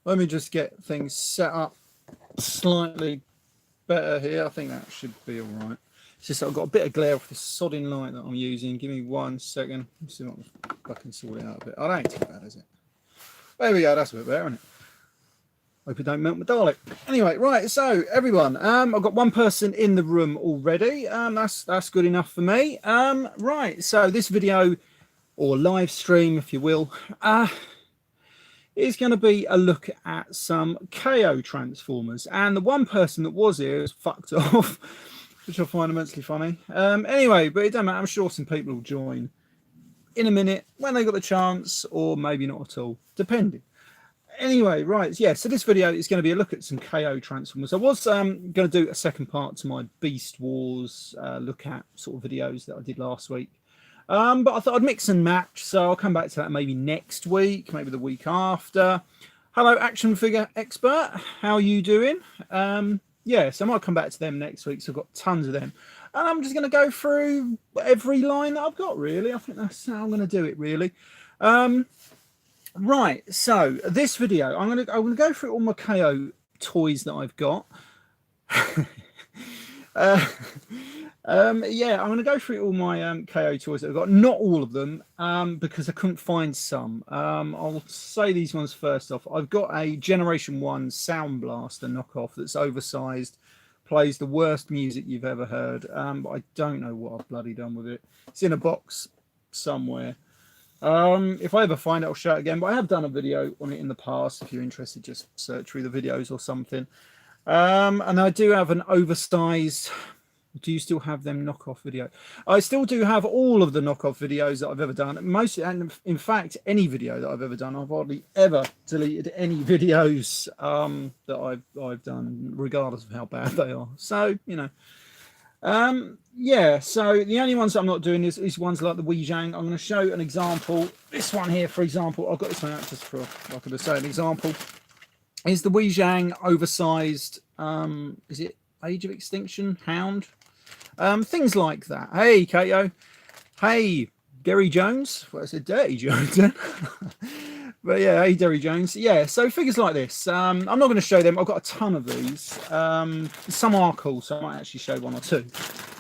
Let me just get things set up slightly better here. I think that should be all right. It's just I've got a bit of glare off this sodding light that I'm using. Give me 1 second. Let's see if I can sort it out a bit. Oh, that ain't too bad, is it? There we go. That's a bit better, isn't it? Hope it don't melt my Dalek. Anyway, right. So everyone, I've got one person in the room already. That's good enough for me. Right. So this video or live stream, if you will, is going to be a look at some KO transformers. And the one person that was here is fucked off, which I find immensely funny. Anyway, but it don't matter. I'm sure some people will join in a minute when they got the chance, or maybe not at all, depending. Anyway, right, yeah, so this video is going to be a look at some KO transformers. I was going to do a second part to my Beast Wars look at sort of videos that I did last week. But I thought I'd mix and match, so I'll come back to that maybe next week, maybe the week after. Hello, action figure expert. How are you doing? Yeah, so I might come back to them next week, so I've got tons of them. And I'm just going to go through every line that I've got, really. I think that's how I'm going to do it, really. Right, so this video, I'm going to go through all my KO toys that I've got. Yeah, I'm going to go through all my KO toys that I've got. Not all of them, because I couldn't find some. I'll say these ones first off. I've got a Generation 1 Sound Blaster knockoff that's oversized, plays the worst music you've ever heard, but I don't know what I've bloody done with it. It's in a box somewhere. If I ever find it, I'll show it again, but I have done a video on it in the past. If you're interested, just search through the videos or something. And I do have an oversized... Do you still have them knockoff video? I still do have all of the knockoff videos that I've ever done. Mostly, and in fact, any video that I've ever done, I've hardly ever deleted any videos that I've done, regardless of how bad they are. So, you know, yeah. So the only ones that I'm not doing is ones like the Weijang. I'm going to show an example. This one here, for example, I've got this one out just for, like I say, an example. Is the Weijang oversized? Is it Age of Extinction Hound? Things like that. Hey, Kato. Hey, Derry Jones. Well, I said Dirty Jones then. But yeah, hey, Derry Jones. Yeah, so figures like this. I'm not going to show them. I've got a ton of these. Some are cool, so I might actually show one or two.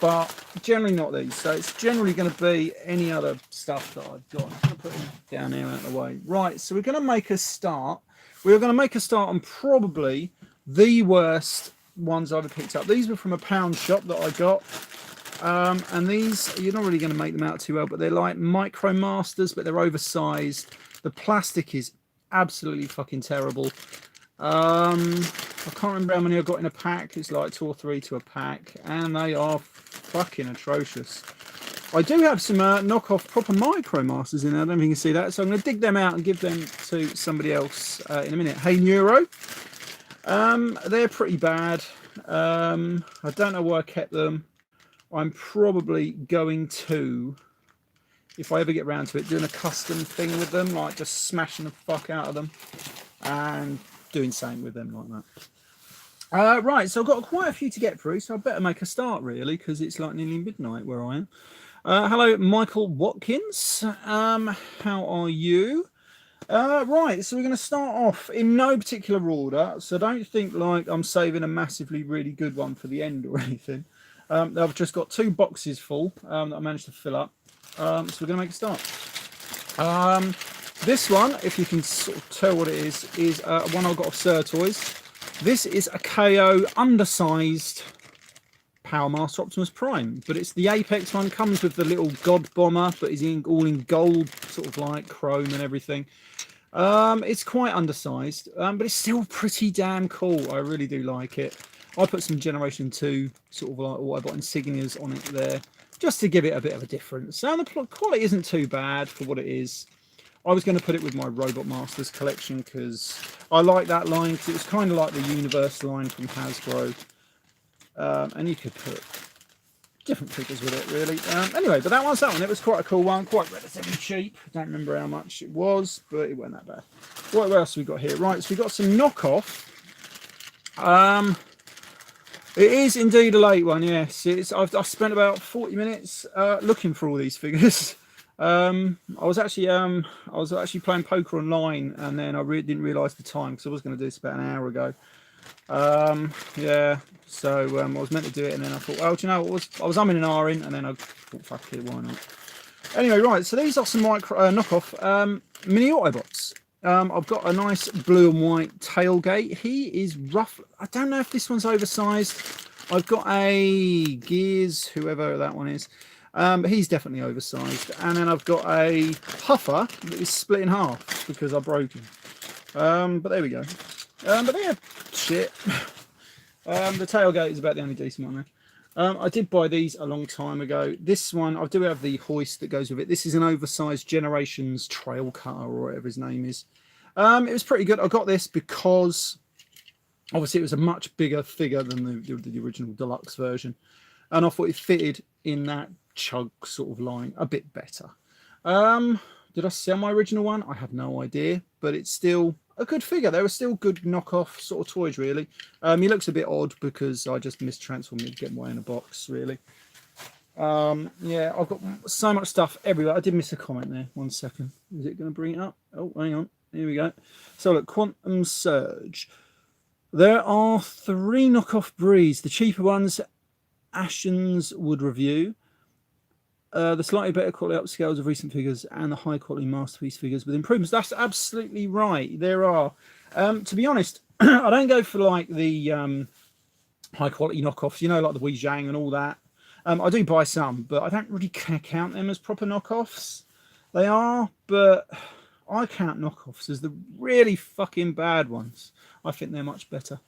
But generally not these. So it's generally going to be any other stuff that I've got. I'm going to put them down here out of the way. Right, so we're going to make a start. We're going to make a start on probably the worst ones I've picked up. These were from a pound shop that I got, and these, you're not really going to make them out too well, but they're like Micro Masters, but they're oversized. The plastic is absolutely fucking terrible. I can't remember how many I got in a pack. It's like 2 or 3 to a pack, and they are fucking atrocious. I do have some knockoff proper Micro Masters in there. I don't think you can see that, so I'm going to dig them out and give them to somebody else in a minute. Hey, Neuro. They're pretty bad. I don't know why I kept them. I'm probably going to, if I ever get around to it, doing a custom thing with them, like just smashing the fuck out of them and doing something with them like that. Right, so I've got quite a few to get through, so I better make a start really, because it's like nearly midnight where I am. Hello, Michael Watkins. How are you? Right, so we're going to start off in no particular order, so don't think like I'm saving a massively really good one for the end or anything. I've just got 2 boxes full that I managed to fill up, so we're going to make a start. This one, if you can sort of tell what it is one I got off Sir Toys. This is a KO undersized Power Master Optimus Prime, but it's the Apex one. Comes with the little God Bomber, but is all in gold, sort of like chrome and everything. It's quite undersized, but it's still pretty damn cool. I really do like it. I put some Generation 2 sort of like Autobot insignias on it there, just to give it a bit of a difference. And the quality isn't too bad for what it is. I was going to put it with my Robot Masters collection because I like that line, because it was kind of like the Universe line from Hasbro. And you could put different figures with it, really. Anyway, but that one. It was quite a cool one, quite relatively cheap. I don't remember how much it was, but it wasn't that bad. What else have we got here? Right, so we've got some knockoff. It is indeed a late one, yes. I've spent about 40 minutes looking for all these figures. I was actually playing poker online, and then I didn't realise the time because I was going to do this about an hour ago. Yeah, so I was meant to do it, and then I thought, well, do you know what? I was umming and ahhing, and then I thought, fuck it, why not? Anyway, right. So these are some knockoff mini Autobots. I've got a nice blue and white tailgate. He is rough. I don't know if this one's oversized. I've got a Gears, whoever that one is. But he's definitely oversized. And then I've got a Puffer that is split in half because I broke him. But there we go. But they're shit. The tailgate is about the only decent one there. I did buy these a long time ago. This one, I do have the hoist that goes with it. This is an oversized Generations trail cutter or whatever his name is. It was pretty good. I got this because obviously it was a much bigger figure than the original deluxe version. And I thought it fitted in that chug sort of line a bit better. Did I sell my original one? I have no idea, but it's still a good figure. They were still good knockoff sort of toys, really. He looks a bit odd because I just mistransformed him to get him away in a box, really. Yeah, I've got so much stuff everywhere. I did miss a comment there. 1 second. Is it going to bring it up? Oh, hang on. Here we go. So look, Quantum Surge. There are 3 knockoff breeds. The cheaper ones, Ashens would review. The slightly better quality upscales of recent figures and the high quality masterpiece figures with improvements. That's absolutely right. There are. To be honest, I don't go for like the high quality knockoffs, you know, like the Wei Zhang and all that. I do buy some, but I don't really count them as proper knockoffs. They are, but I count knockoffs as the really fucking bad ones. I think they're much better.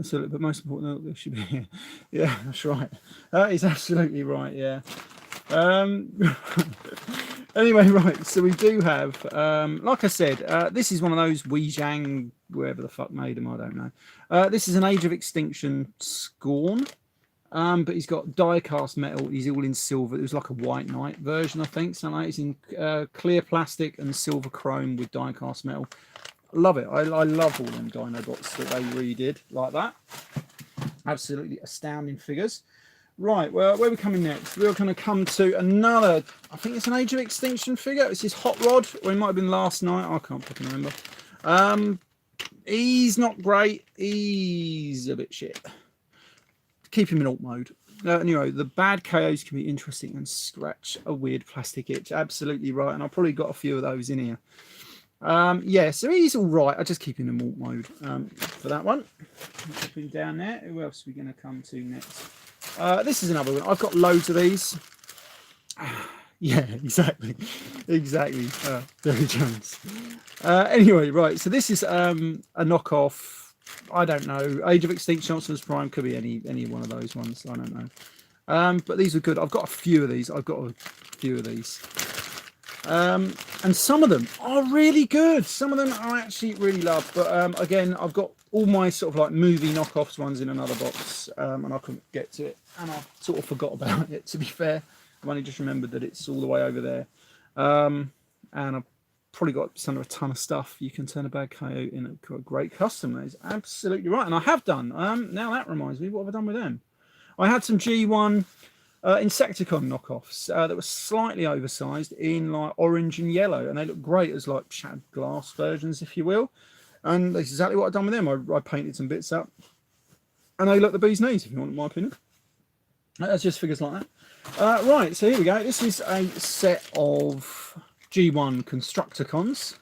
So, but most important, they should be here. Yeah, that's right. That is absolutely right. Yeah. Anyway, right. So we do have, like I said, this is one of those Wei Zhang, whoever the fuck made them, I don't know. This is an Age of Extinction Scorn, but he's got die-cast metal. He's all in silver. It was like a White Knight version, I think. So like it's in clear plastic and silver chrome with die-cast metal. Love it. I love all them Dinobots that they redid like that. Absolutely astounding figures. Right, well, where are we coming next? We're going to come to another, I think it's an Age of Extinction figure. It's his Hot Rod, or it might have been last night. I can't fucking remember. He's not great. He's a bit shit. Keep him in alt mode. Anyway, the bad KOs can be interesting and scratch a weird plastic itch. Absolutely right. And I've probably got a few of those in here. Yeah, so he's all right. I just keep him in alt mode for that one. Put him down there. Who else are we going to come to next? This is another one. I've got loads of these. Yeah, exactly. Derry Jones. Anyway, right. So this is a knockoff. I don't know. Age of Extinction, Optimus Prime, could be any one of those ones. I don't know. But these are good. I've got a few of these. And some of them are really good. Some of them I actually really love. But again, I've got all my sort of like movie knockoffs ones in another box, and I couldn't get to it, and I sort of forgot about it. To be fair, I've only just remembered that it's all the way over there, and I've probably got just under a ton of stuff. You can turn a bad KO in a great custom. That is absolutely right, and I have done. Now that reminds me, what have I done with them? I had some G1 Insecticon knockoffs that were slightly oversized in like orange and yellow, and they look great as like shattered glass versions, if you will. And that's exactly what I've done with them. I painted some bits up, and they look the bee's knees, if you want my opinion. That's just figures like that. Right, so here we go. This is a set of G1 Constructicons.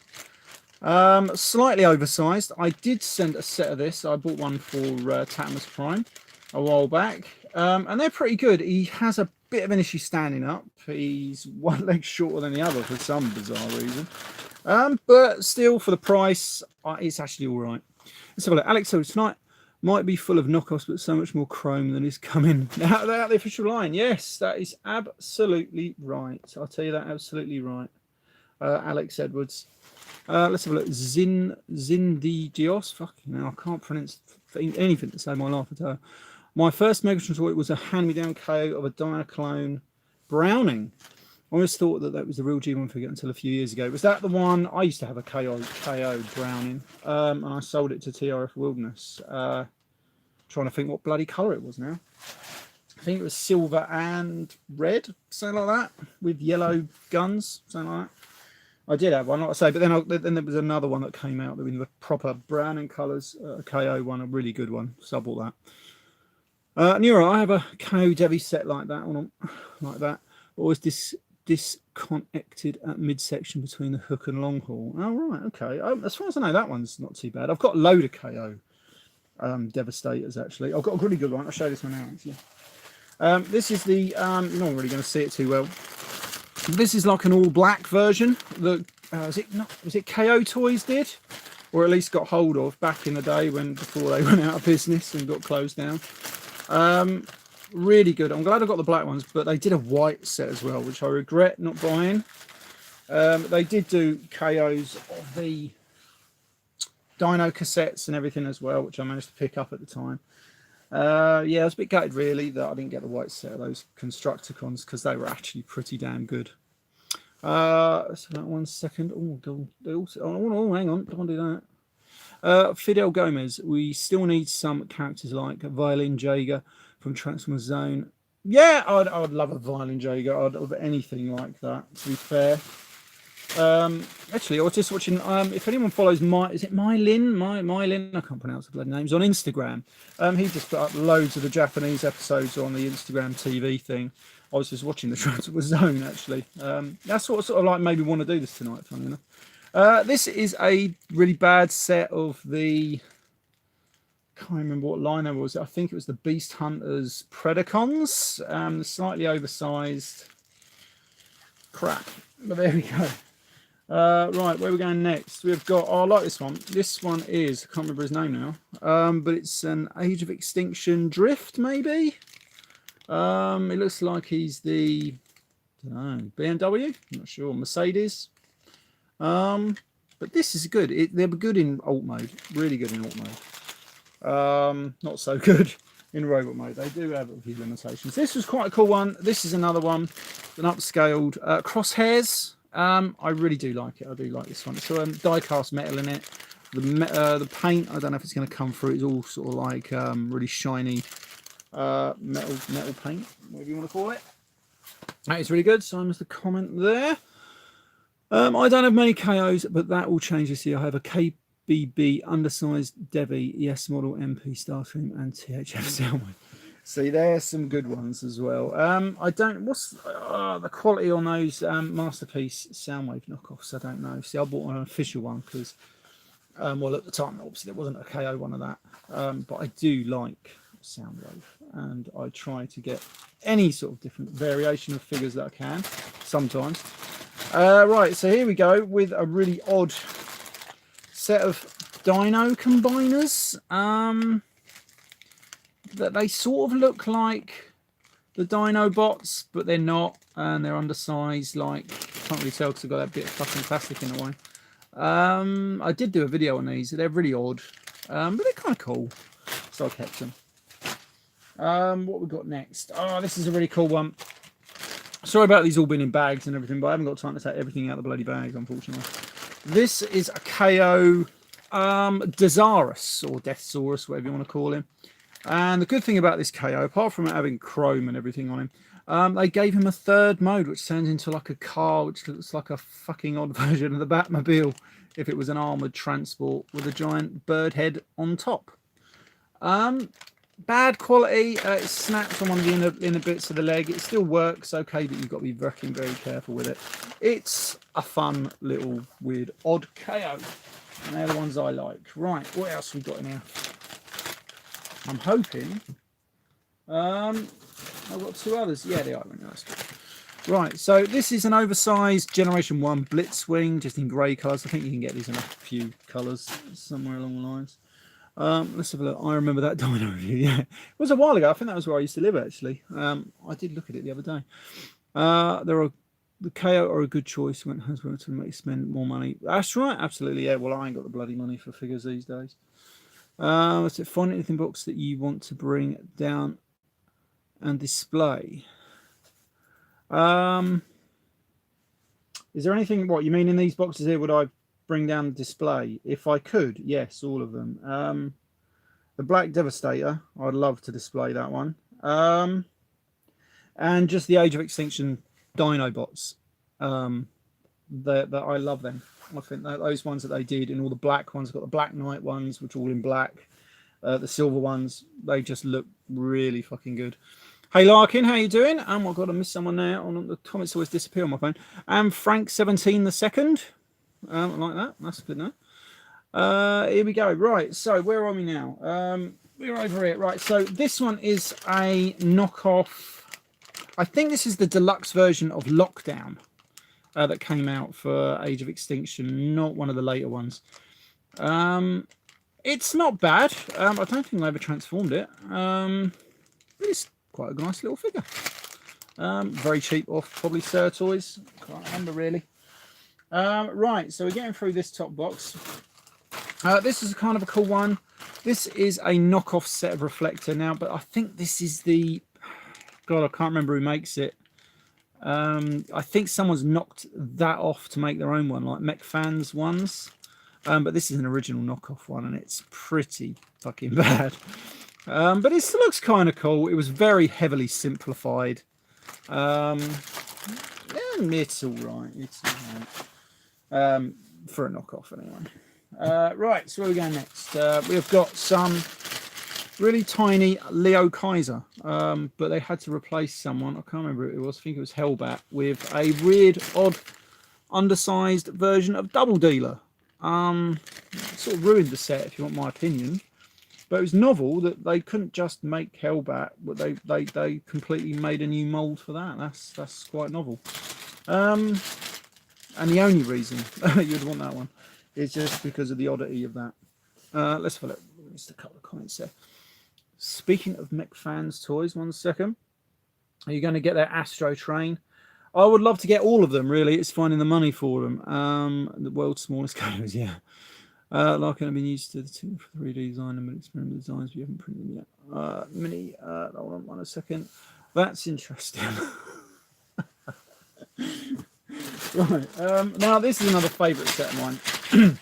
Slightly oversized. I did send a set of this. I bought one for Optimus Prime a while back. And they're pretty good. He has a bit of an issue standing up. He's one leg shorter than the other for some bizarre reason. But still, for the price, it's actually all right. Let's have a look. Alex, so tonight might be full of knockoffs, but so much more chrome than is coming out of the official line. Yes, that is absolutely right. I'll tell you that, absolutely right. Alex Edwards. Let's have a look. Zindigios. Fucking hell, I can't pronounce anything to save my life. I tell you. My first Megatron toy was a hand-me-down KO of a Diaclone Browning. I always thought that was the real G1 figure until a few years ago. Was that the one? I used to have a KO Browning, and I sold it to TRF Wilderness. Trying to think what bloody colour it was now. I think it was silver and red, something like that, with yellow guns, something like that. I did have one, like I say, but then there was another one that came out with the proper brown and colours, a KO one, a really good one. So I bought that. Neuro, I have a KO Devi set like that, like that. Always disconnected at midsection between the hook and long haul. Oh, right, okay. As far as I know, that one's not too bad. I've got a load of KO Devastators, actually. I've got a really good one. I'll show this one out, actually. This is the, you're not really going to see it too well. This is like an all black version that, was it KO Toys did? Or at least got hold of back in the day before they went out of business and got closed down. Really good. I'm glad I got the black ones, but they did a white set as well, which I regret not buying. They did do KOs of the Dino cassettes and everything as well, which I managed to pick up at the time. Yeah, I was a bit gutted really that I didn't get the white set of those Constructicons because they were actually pretty damn good. So that 1 second. Oh, hang on, don't want to do that. Fidel Gomez, we still need some characters like Violin Jaeger from Transformers Zone. Yeah, I'd love a Violin Jaeger. I'd love anything like that, to be fair. Actually, I was just watching, if anyone follows is it Mylin? I can't pronounce the bloody names, on Instagram. He just put up loads of the Japanese episodes on the Instagram TV thing. I was just watching the Transformer Zone, actually. That's what sort of like made me want to do this tonight, funny enough. This is a really bad set of the, can't remember what line it was. I think it was the Beast Hunters Predacons. Slightly oversized crap. But there we go. Right, where are we going next? We've got, I like this one. This one is, I can't remember his name now, but it's an Age of Extinction Drift, maybe? It looks like he's the, I don't know, BMW? I'm not sure. Mercedes? But this is good. They're good in alt mode. Really good in alt mode. Not so good in robot mode. They do have a few limitations. This was quite a cool one. This is another one, an upscaled Crosshairs. I really do like it. I do like this one. It's die-cast metal in it. The paint, I don't know if it's going to come through. It's all sort of like really shiny metal paint, whatever you want to call it. That is really good. So I must have comment there. I don't have many KOs, but that will change this year. I have a KBB undersized Devi ES model MP Starscream and THF Soundwave. See, there's some good ones as well. I don't, what's the quality on those Masterpiece Soundwave knockoffs? I don't know. See, I bought an official one because, well, at the time, obviously, there wasn't a KO one of that. But I do like Soundwave, and I try to get any sort of different variation of figures that I can, sometimes. Right, so here we go with a really odd set of Dino combiners. That they sort of look like the Dinobots, but they're not, and they're undersized. Like, can't really tell because I've got that bit of fucking plastic in the way. I did do a video on these. They're really odd, but they're kind of cool, so I kept them. What we got next? Oh, this is a really cool one. Sorry about these all being in bags and everything, but I haven't got time to take everything out of the bloody bags, unfortunately. This is a KO Desaurus, or Deathsaurus, whatever you want to call him. And the good thing about this KO, apart from it having chrome and everything on him, they gave him a third mode, which turns into like a car, which looks like a fucking odd version of the Batmobile if it was an armoured transport with a giant bird head on top. Bad quality. It snaps on one of the inner bits of the leg. It still works okay, but you've got to be very, very careful with it. It's a fun little weird odd KO. And they're the ones I like. Right, what else we got in here? I'm hoping. I've got two others. Yeah, they are. Right, so this is an oversized Generation 1 Blitzwing, just in grey colours. I think you can get these in a few colours somewhere along the lines. Let's have a look. I remember that Dino review. Yeah, it was a while ago. I think that was where I used to live, actually. I did look at it the other day. The KO are a good choice when Hasbro to make spend more money. That's right, absolutely. Yeah, well, I ain't got the bloody money for figures these days. Let's find anything box that you want to bring down and display. Is there anything, what you mean in these boxes here, would I bring down the display? If I could, yes, all of them. The Black Devastator, I'd love to display that one. and just the Age of Extinction Dinobots. That I love them. I think that those ones that they did, and all the black ones, got the Black Knight ones, which are all in black. The silver ones, they just look really fucking good. Hey Larkin, how you doing? Oh my god, I missed someone there. On the comments always disappear on my phone. Frank17 the second. Like that. That's good now. Here we go. Right, so where are we now? We're over here. Right, so this one is a knockoff. I think this is the deluxe version of Lockdown that came out for Age of Extinction, not one of the later ones. It's not bad. I don't think I ever transformed it. It's quite a nice little figure. Very cheap off probably Sir Toys. Can't remember really. Right, so we're getting through this top box. This is kind of a cool one. This is a knockoff set of Reflector now, but I think this is the... God, I can't remember who makes it. I think someone's knocked that off to make their own one, like Mech Fans ones. But this is an original knockoff one, and it's pretty fucking bad. But it still looks kind of cool. It was very heavily simplified. Yeah, it's all right. It's all right. For a knockoff, anyway. Right, so where are we going next? We've got some really tiny Leo Kaiser, but they had to replace someone. I can't remember who it was. I think it was Hellbat with a weird, odd, undersized version of Double Dealer. Sort of ruined the set, if you want my opinion. But it was novel that they couldn't just make Hellbat, but they completely made a new mold for that. That's quite novel. And the only reason you'd want that one is just because of the oddity of that. Let's have a look. Just a couple of comments there. Speaking of Mech Fans toys, 1 second. Are you going to get their Astro Train? I would love to get all of them, really. It's finding the money for them. The world's smallest colours, yeah. Like I've been used to the 2 for 3D design and experiment designs, but you haven't printed them yet. Mini, hold on 1 second. That's interesting. Right. Now, this is another favourite set of mine.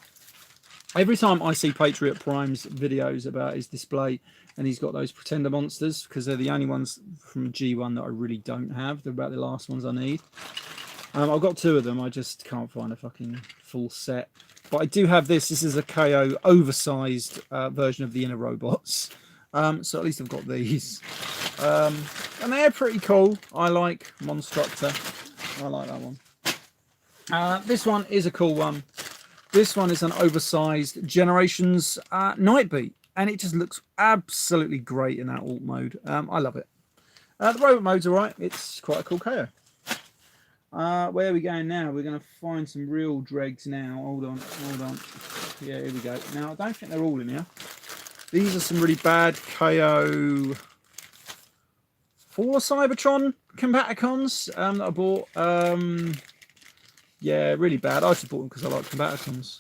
Every time I see Patriot Prime's videos about his display, and he's got those Pretender monsters, because they're the only ones from G1 that I really don't have. They're about the last ones I need. I've got 2 of them. I just can't find a fucking full set. But I do have this. This is a KO oversized version of the Inner Robots. So at least I've got these. And they're pretty cool. I like Monstructor. I like that one. This one is a cool one. This one is an oversized Generations Nightbeat, and it just looks absolutely great in that alt mode. I love it. The robot mode's all right. It's quite a cool KO. Where are we going now? We're going to find some real dregs now. Hold on. Yeah, here we go. Now, I don't think they're all in here. These are some really bad KO Fall of Cybertron Combaticons that I bought. Yeah, really bad. I just bought them because I like Combaticons.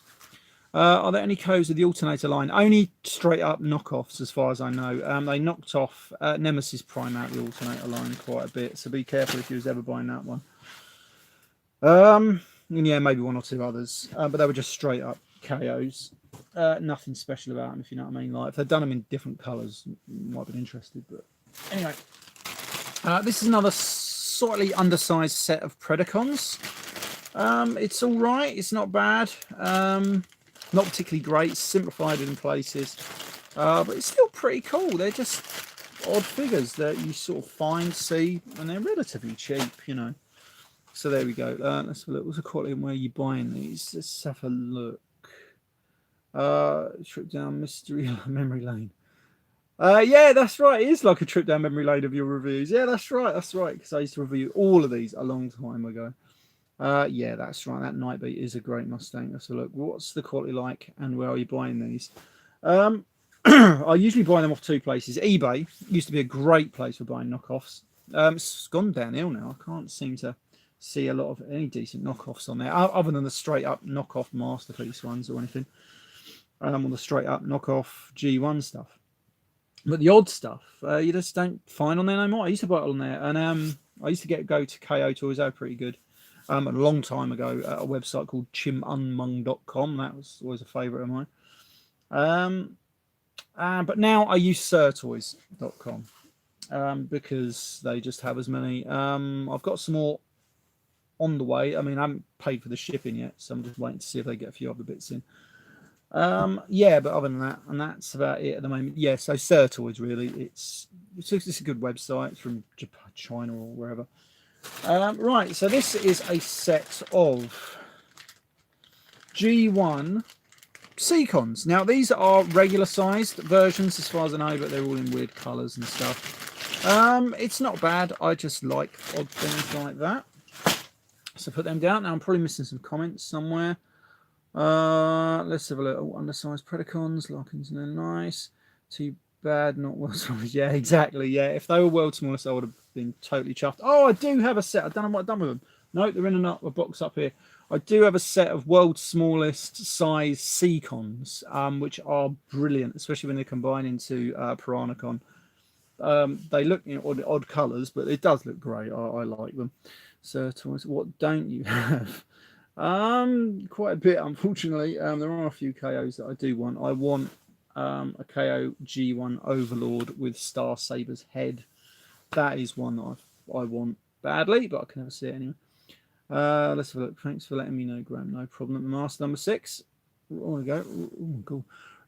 Are there any codes of the alternator line? Only straight up knockoffs, as far as I know. They knocked off Nemesis Prime out the alternator line quite a bit, so be careful if you was ever buying that one. And yeah, maybe 1 or 2 others, but they were just straight up KOs. Nothing special about them, if you know what I mean. Like if they'd done them in different colours, might have been interested. But anyway, this is another slightly undersized set of Predacons. It's all right. It's not bad. Not particularly great. It's simplified in places, but it's still pretty cool. They're just odd figures that you sort of find, see, and they're relatively cheap, you know. So there we go. Let's have a look. What's the quality and where are you buying these? Let's have a look. Trip down mystery memory lane. Yeah, that's right. It is like a trip down memory lane of your reviews. Yeah, that's right. That's right. Because I used to review all of these a long time ago. Yeah, that's right. That Nightbeat is a great Mustang. Let's have a look. What's the quality like and where are you buying these? I usually buy them off 2 places. eBay used to be a great place for buying knockoffs. It's gone downhill now. I can't seem to see a lot of any decent knockoffs on there, other than the straight up knockoff Masterpiece ones or anything. On the straight up knockoff G1 stuff. But the odd stuff, you just don't find on there no more. I used to buy it on there, and I used to go to KO Toys. They were pretty good. A long time ago at a website called chimunmung.com. That was always a favourite of mine. But now I use sirtoys.com. because they just have as many. I've got some more on the way. I mean, I haven't paid for the shipping yet, so I'm just waiting to see if they get a few other bits in. Yeah, but other than that, and that's about it at the moment. Yeah, so Sertoids, really, it's a good website. It's from Japan, China, or wherever. Right, so this is a set of G1 Seacons. Now, these are regular sized versions as far as I know, but they're all in weird colours and stuff. It's not bad. I just like odd things like that. So put them down. Now, I'm probably missing some comments somewhere. Let's have a look. Oh, undersized Predacons, Larkins, and they're nice. Too bad, not world smallest. Yeah, exactly. Yeah, if they were world smallest, I would have been totally chuffed. Oh, I do have a set. I don't know what I've done with them. No, they're in a box up here. I do have a set of world's smallest size Seacons, which are brilliant, especially when they combine into Piranacon. They look, odd colours, but it does look great. I like them. So, what don't you have? Quite a bit, unfortunately. There are a few KOs that I do want. I want a KO G1 Overlord with Star Saber's head. That is one that I want badly, but I can never see it anyway. Let's have a look. Thanks for letting me know, Graham. No problem. Master number 6. Oh, we go. Oh, cool.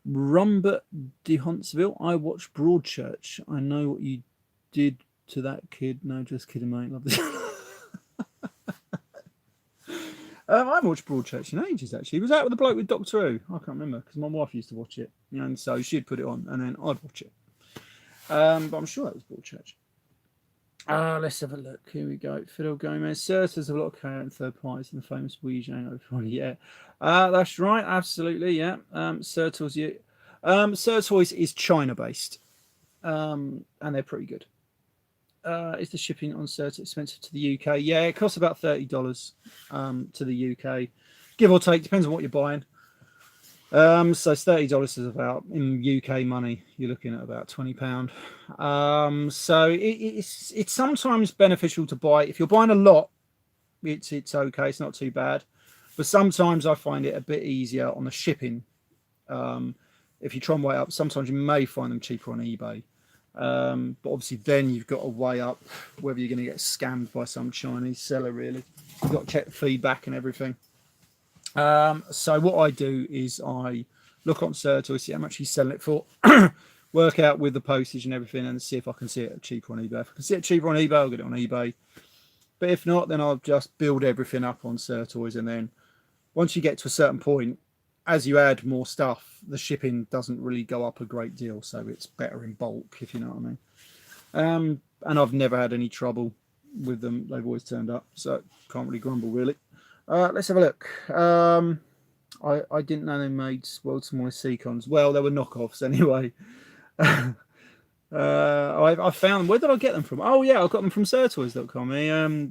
Rumba de Huntsville. I watched Broadchurch. I know what you did to that kid. No, just kidding, mate. Love this. I haven't watched Broadchurch in ages, actually. Was that with the bloke with Doctor Who? I can't remember, because my wife used to watch it. And so she'd put it on, and then I'd watch it. But I'm sure that was Broadchurch. Let's have a look. Here we go. Fidel Gomez. There's a lot of KO and third parties in the famous Weijing. Yeah. That's right. Absolutely. Yeah. Sertoys, yeah. Sertoys is China-based. And they're pretty good. Is the shipping on Cert expensive to the UK? Yeah, it costs about $30 to the UK, give or take, depends on what you're buying. So $30 is about, in UK money, you're looking at about £20. So it's sometimes beneficial to buy. If you're buying a lot, it's okay, it's not too bad. But sometimes I find it a bit easier on the shipping. If you try and weigh up, sometimes you may find them cheaper on eBay. But obviously then you've got to weigh up whether you're going to get scammed by some Chinese seller, really. You've got to check the feedback and everything. So what I do is I look on Sertoy, see how much he's selling it for, work out with the postage and everything, and see if I can see it cheaper on eBay. If I can see it cheaper on eBay, I'll get it on eBay. But if not, then I'll just build everything up on Sertoys, and then once you get to a certain point, as you add more stuff, the shipping doesn't really go up a great deal, so it's better in bulk, if you know what I mean. And I've never had any trouble with them. They've always turned up, so can't really grumble, really. Let's have a look. I didn't know they made world's smallest Seacons. Well, they were knockoffs anyway. I found, where did I get them from? Oh yeah, I got them from Sertoys.com.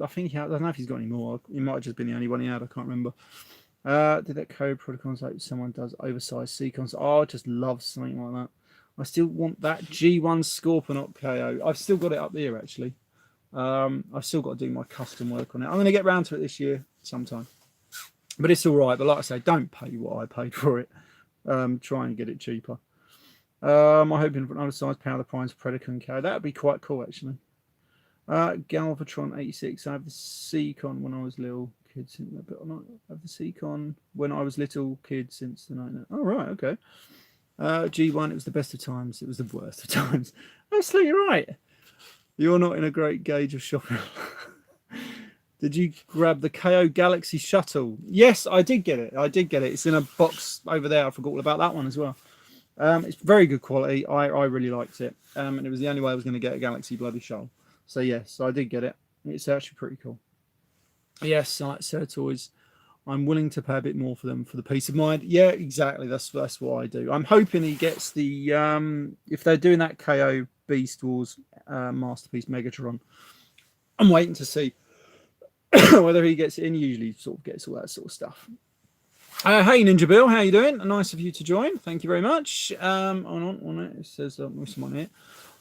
I think I don't know if he's got any more. He might have just been the only one he had. I can't remember. Did that code protocols like someone does oversized Seacons? Oh, I just love something like that. I still want that G1 Scorponok KO. I've still got it up here, actually. I've still got to do my custom work on it. I'm going to get round to it this year sometime. But it's all right. But like I say, don't pay what I paid for it. Try and get it cheaper. I'm hoping for another size Power the Primes Predacon KO. That would be quite cool, actually. Galvatron 86. I have the Seacon when I was little. Kids, but I have the Seacon when I was little kid since the 90s. Oh, right, okay. G1, it was the best of times. It was the worst of times. Absolutely right. You're not in a great gauge of shopping. Did you grab the KO Galaxy Shuttle? Yes, I did get it. It's in a box over there. I forgot all about that one as well. It's very good quality. I really liked it. And it was the only way I was going to get a Galaxy bloody Shuttle. So, yes, I did get it. It's actually pretty cool. Yes, I like Sertoys. I'm willing to pay a bit more for them for the peace of mind. Yeah, exactly. That's what I do. I'm hoping he gets the if they're doing that KO Beast Wars Masterpiece Megatron. I'm waiting to see whether he gets it in. Usually, sort of gets all that sort of stuff. Hey Ninja Bill, how you doing? Nice of you to join. Thank you very much. On it. It says someone here.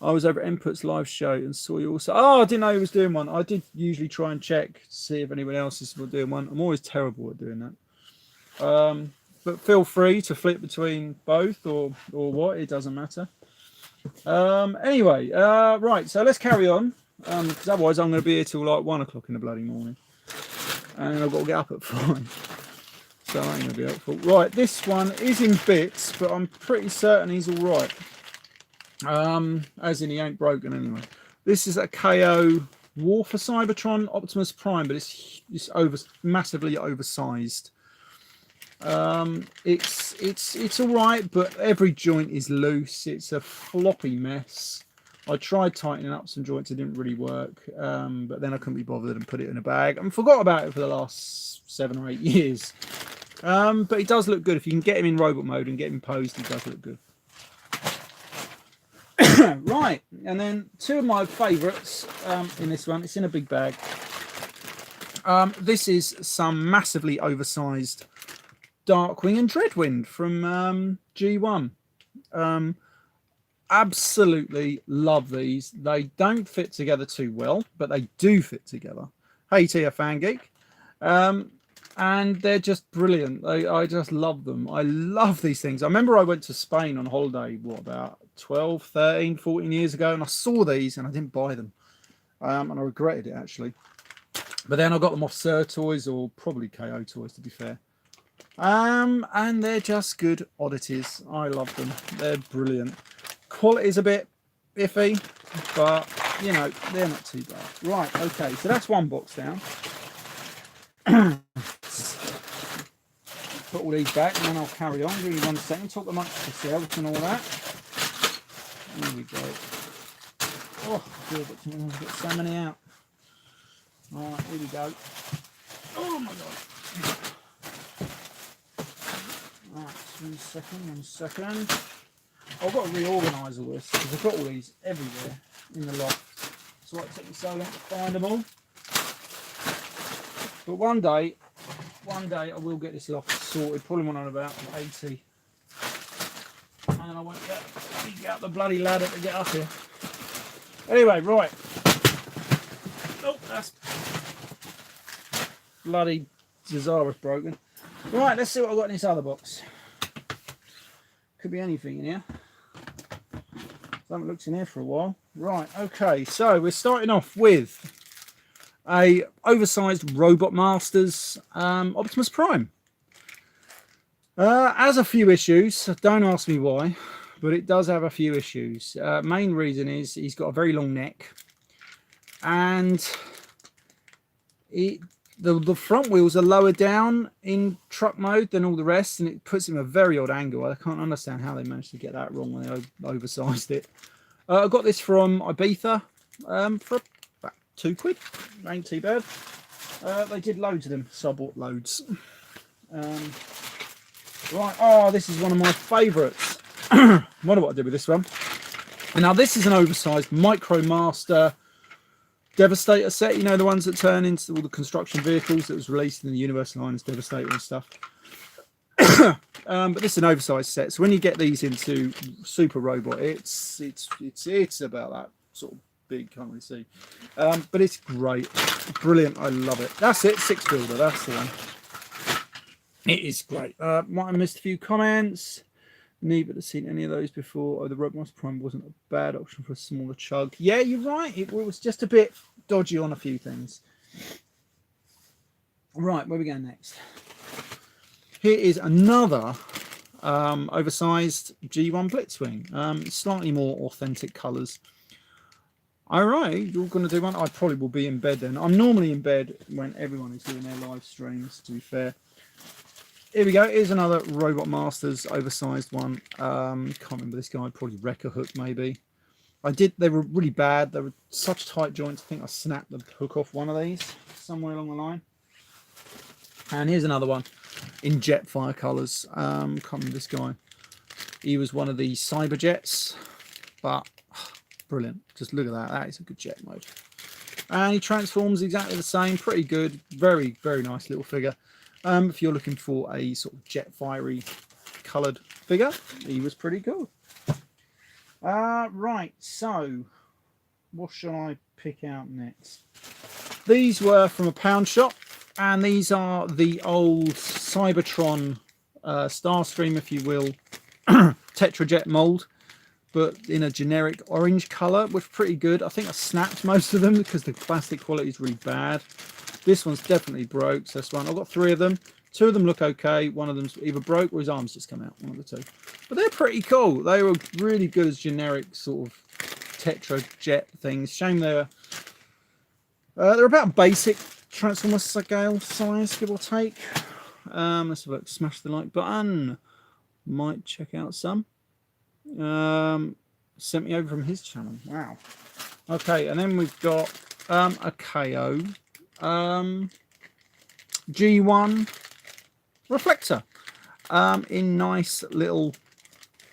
I was over at Input's live show and saw you also. Oh, I didn't know he was doing one. I did usually try and check to see if anyone else is doing one. I'm always terrible at doing that. But feel free to flip between both or what. It doesn't matter. Anyway, right, so let's carry on, because otherwise I'm going to be here till like 1 o'clock in the bloody morning, and I've got to get up at 5, so that ain't going to be helpful. Right, this one is in bits, but I'm pretty certain he's all right. As in he ain't broken anyway. This is a KO War for Cybertron Optimus Prime, but it's massively oversized. It's all right, but every joint is loose. It's a floppy mess. I tried tightening up some joints, it didn't really work, but then I couldn't be bothered and put it in a bag and forgot about it for the last 7 or 8 years. But he does look good. If you can get him in robot mode and get him posed, he does look good. Right, and then 2 of my favourites in this one. It's in a big bag. This is some massively oversized Darkwing and Dreadwind from G1. Absolutely love these. They don't fit together too well, but they do fit together. Hey, Tia Fan Geek. And they're just brilliant. I just love them. I love these things. I remember I went to Spain on holiday, what, about 12, 13, 14 years ago, and I saw these and I didn't buy them. And I regretted it, actually. But then I got them off Sir Toys, or probably KO Toys, to be fair. And they're just good oddities. I love them. They're brilliant. Quality's a bit iffy, but, you know, they're not too bad. Right, okay, so that's one box down. Put all these back and then I'll carry on. Give me 1 second. Talk amongst yourselves and all that. There we go. Oh, good. I've got so many out. Alright, here we go. Oh my god. Right, 1 second. I've got to reorganise all this because I've got all these everywhere in the loft. So it took me so long to find them all. But one day I will get this loft sorted, probably one on about 80. And I won't get out the bloody ladder to get up here. Anyway, right. Oh, that's bloody Zazaris broken. Right, let's see what I've got in this other box. Could be anything in here. I haven't looked in here for a while. Right, okay, so we're starting off with a oversized Robot Masters Optimus Prime. Has a few issues. Don't ask me why, but it does have a few issues. Main reason is he's got a very long neck, and the front wheels are lower down in truck mode than all the rest, and it puts him a very odd angle. I can't understand how they managed to get that wrong when they oversized it. I got this from Ibiza for about £2. Ain't too bad. They did loads of them, so I bought loads. Right, oh, this is one of my favourites. Wonder what I did with this one. And now this is an oversized Micromaster Devastator set. You know, the ones that turn into all the construction vehicles that was released in the Universal line as Devastator and stuff. But this is an oversized set. So when you get these into Super Robot, it's about that sort of big, can't really see. But it's great. Brilliant. I love it. That's it. 6-builder. That's the one. It is great. Might have missed a few comments. Neither have seen any of those before. Oh, the Robot Master Prime wasn't a bad option for a smaller chug. Yeah, you're right. It was just a bit dodgy on a few things. Right, where are we going next? Here is another oversized G1 Blitzwing. Slightly more authentic colours. All right, you're going to do one? I probably will be in bed then. I'm normally in bed when everyone is doing their live streams, to be fair. Here we go. Here's another Robot Masters oversized one. Can't remember this guy. Probably Wrecker Hook, maybe. They were really bad. They were such tight joints. I think I snapped the hook off one of these somewhere along the line. And here's another one in Jetfire colours. Can't remember this guy. He was one of the Cyber Jets, but brilliant. Just look at that. That is a good jet mode. And he transforms exactly the same. Pretty good. Very, very nice little figure. If you're looking for a sort of jet fiery coloured figure, he was pretty cool. Right, so what shall I pick out next? These were from a pound shop, and these are the old Cybertron Starstream, if you will, Tetrajet mould. but in a generic orange colour, which pretty good. I think I snapped most of them because the plastic quality is really bad. This one's definitely broke, so that's one. I've got 3 of them. 2 of them look okay. One of them's either broke or his arm's just come out. One of the 2. But they're pretty cool. They were really good as generic sort of Tetra jet things. Shame they're about basic Transformers scale size, give or take. Let's have a look. Smash the like button. Might check out some. Sent me over from his channel. Wow. Okay, and then we've got a KO G1 reflector in nice little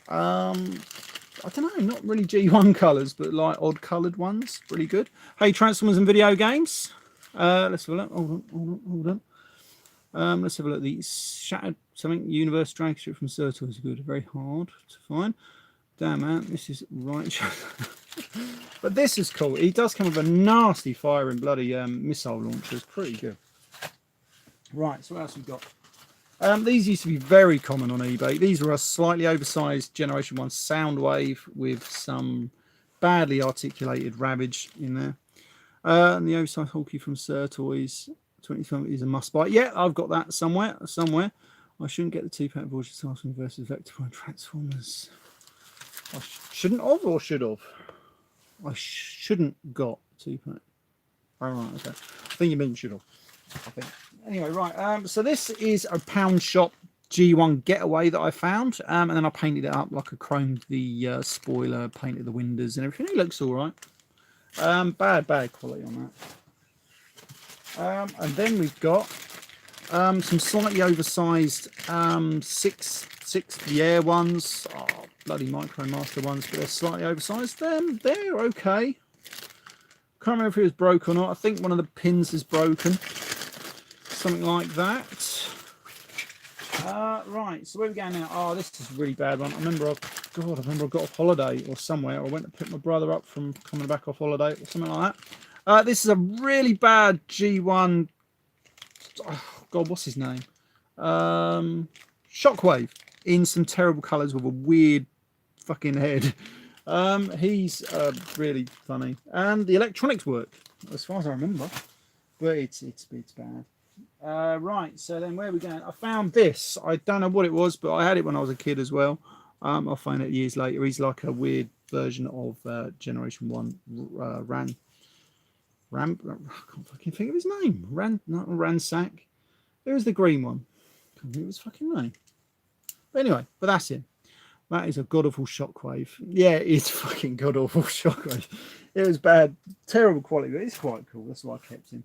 I don't know, not really G1 colours, but like odd coloured ones. Really good. Hey, Transformers and video games. Let's have a look. Hold on. Let's have a look. The Shattered something Universe Drag Strip from Sertor is good. Very hard to find. Damn, man, this is right. But this is cool. He does come with a nasty firing bloody missile launcher. It's pretty good. Right, so what else we've got? These used to be very common on eBay. These were a slightly oversized Generation 1 Soundwave with some badly articulated Ravage in there. And the oversized Hulky from Sir Toys 2020 is a must buy. Yeah, I've got that somewhere. I shouldn't get the 2-pack Vortex Taskmaster versus Vector Transformers. I shouldn't have or should have? I shouldn't got 2-pack. Oh, right, okay. I think you mean should have. I think. Anyway, right. So this is a pound shop G1 Getaway that I found, and then I painted it up like I chromed the spoiler, painted the windows and everything. It looks all right. Bad quality on that. And then we've got some slightly oversized 6 Air ones. Oh, bloody Micro Master ones, but they're slightly oversized. They're okay. Can't remember if it was broken or not. I think one of the pins is broken. Something like that. Right, so where are we going now? Oh, this is a really bad one. I remember I got off holiday or somewhere. I went to pick my brother up from coming back off holiday or something like that. This is a really bad G1. Oh, God, what's his name? Shockwave in some terrible colours with a weird fucking head. He's really funny, and the electronics work as far as I remember, but it's bad. Right, so then where are we going? I found this. I don't know what it was, but I had it when I was a kid as well. I'll find it years later. He's like a weird version of Generation 1 Ram. I can't fucking think of his name. Not Ransack. It was the green one. I can't think of his fucking name. But anyway, but that's him. That is a god-awful Shockwave. Yeah, it's fucking god-awful Shockwave. It was bad, terrible quality, but it's quite cool. That's why I kept him.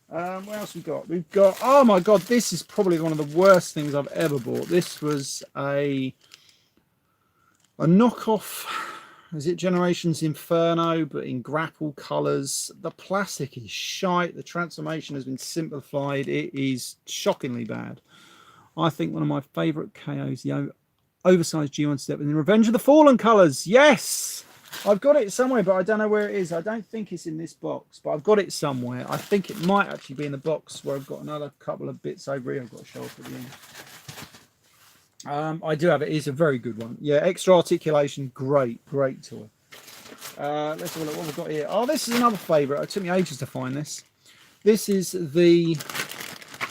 What else we got? We've got, oh my god, this is probably one of the worst things I've ever bought. This was a knockoff. Is it Generations Inferno, but in grapple colours? The plastic is shite. The transformation has been simplified. It is shockingly bad. I think one of my favourite KOs, the oversized G1 step in Revenge of the Fallen colours. Yes! I've got it somewhere, but I don't know where it is. I don't think it's in this box, but I've got it somewhere. I think it might actually be in the box where I've got another couple of bits over here I've got to show off at the end. I do have it. It is a very good one. Yeah, extra articulation. Great toy. Let's have a look what we've got here. Oh, this is another favourite. It took me ages to find this. This is the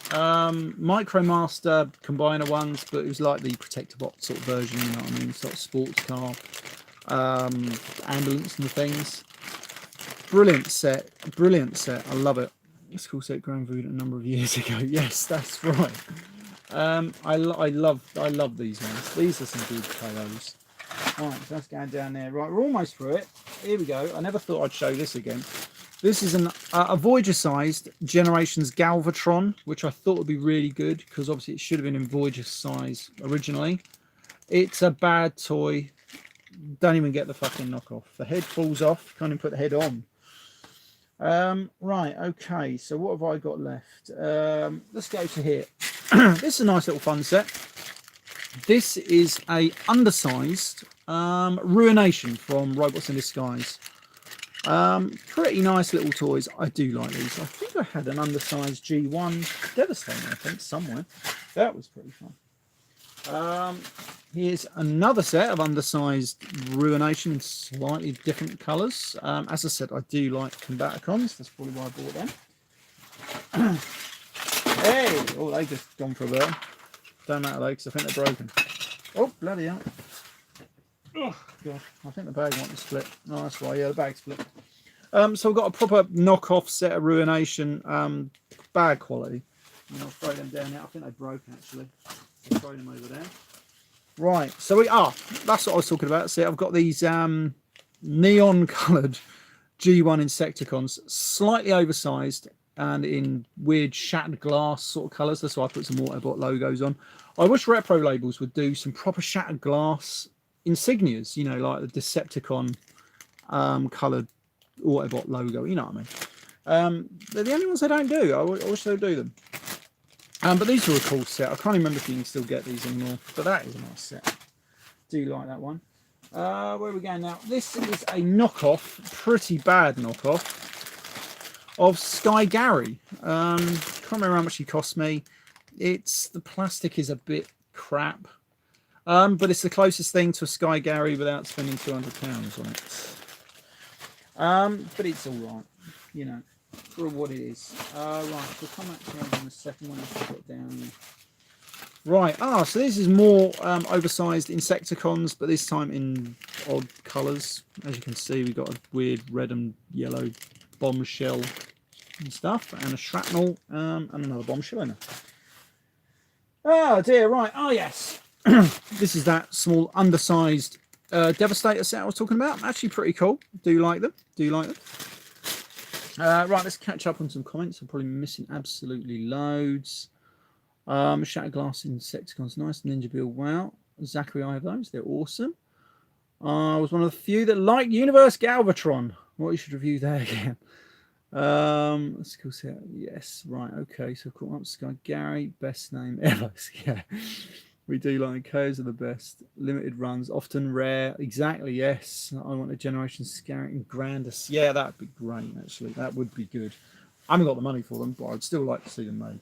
Micromaster Combiner ones, but it was like the Protectobot sort of version, you know what I mean? Sort of sports car, ambulance and things. Brilliant set. I love it. It's cool set ground food a number of years ago. Yes, that's right. I love these ones. These are some good KOs. Right, so that's going down there. Right, we're almost through it. Here we go. I never thought I'd show this again. This is a Voyager-sized Generations Galvatron, which I thought would be really good because obviously it should have been in Voyager size originally. It's a bad toy. Don't even get the fucking knockoff. The head falls off. Can't even put the head on. Right, okay. So what have I got left? Let's go to here. This is a nice little fun set. This is a undersized Ruination from Robots in Disguise. Pretty nice little toys. I do like these. I think I had an undersized G1 Devastator, I think, somewhere. That was pretty fun. Here's another set of undersized Ruination in slightly different colours. As I said, I do like Combaticons. That's probably why I bought them. Hey! Oh, they just gone for a burn. Don't matter though, because I think they're broken. Oh, bloody hell. Oh, God. I think the bag might be split. Oh, that's why. Yeah, the bag's split. So we've got a proper knockoff set of Ruination, bag quality. And I'll throw them down now. I think they're broken, actually. I'll throw them over there. Right, so that's what I was talking about. See, I've got these neon coloured G1 Insecticons, slightly oversized and in weird shattered glass sort of colours. That's why I put some Autobot logos on. I wish Repro Labels would do some proper shattered glass insignias, you know, like the Decepticon coloured Autobot logo, you know what I mean. They're the only ones they don't do. I wish they would do them. But these are a cool set. I can't remember if you can still get these anymore, but that is a nice set. Do like that one. Where are we going now? This is a knockoff, pretty bad knockoff, of Sky Gary. Can't remember how much he cost me. The plastic is a bit crap, but it's the closest thing to a Sky Gary without spending £200 on it. But it's all right, you know, for what it is. Right, we'll come back to that in a second when I put it down there. Right, so this is more oversized Insecticons, but this time in odd colours. As you can see, we've got a weird red and yellow bombshell and stuff, and a shrapnel, and another bombshell in there. Oh dear, right, yes. This is that small undersized Devastator set I was talking about. Actually pretty cool. Do like them. Right, let's catch up on some comments. I'm probably missing absolutely loads. Shattered Glass Insecticons, nice. Ninja Bill, wow. Zachary, I have those. They're awesome. I was one of the few that liked Universe Galvatron. What you should review there again. Let's go see. Yes, right, okay. So caught up Sky Gary, best name ever. Yeah. We do like those are the best. Limited runs, often rare. Exactly, yes. I want a Generation Scarret and Grandis. Yeah, that'd be great, actually. That would be good. I haven't got the money for them, but I'd still like to see them made.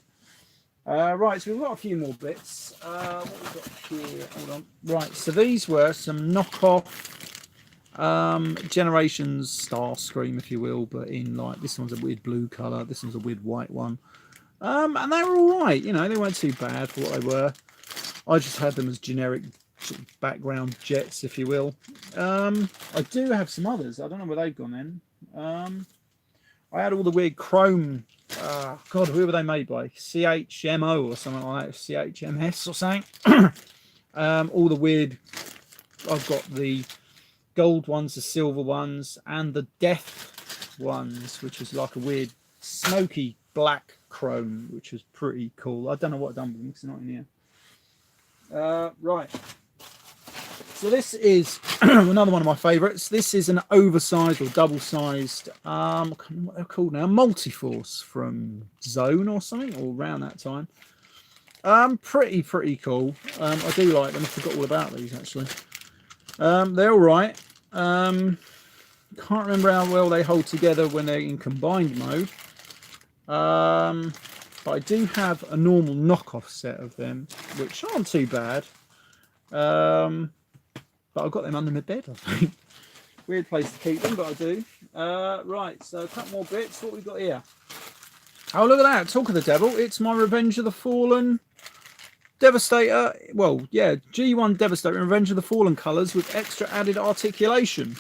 Right, so we've got a few more bits. What we've got here, hold on. Right, so these were some knockoff Generations Starscream, if you will, but in like, this one's a weird blue colour, this one's a weird white one. And they were all right, you know, they weren't too bad for what they were. I just had them as generic sort of background jets, if you will. I do have some others. I don't know where they've gone then. I had all the weird chrome. God, who were they made by? CHMO or something like that. CHMS or something. All the weird. I've got the gold ones, the silver ones, and the death ones, which is like a weird smoky black chrome, which was pretty cool. I don't know what I've done with them because they're not in here. Right, so this is another one of my favorites. This is an oversized or double-sized I can't remember what they're called now, multi-force from Zone or something, or around that time. Pretty cool. I do like them. I forgot all about these actually. They're all right. Can't remember how well they hold together when they're in combined mode. But I do have a normal knockoff set of them, which aren't too bad. But I've got them under my bed, I think. Weird place to keep them, but I do. Right, so a couple more bits. What we got here? Oh, look at that. Talk of the devil. It's my Revenge of the Fallen Devastator. Well, yeah, G1 Devastator and Revenge of the Fallen colours with extra added articulation.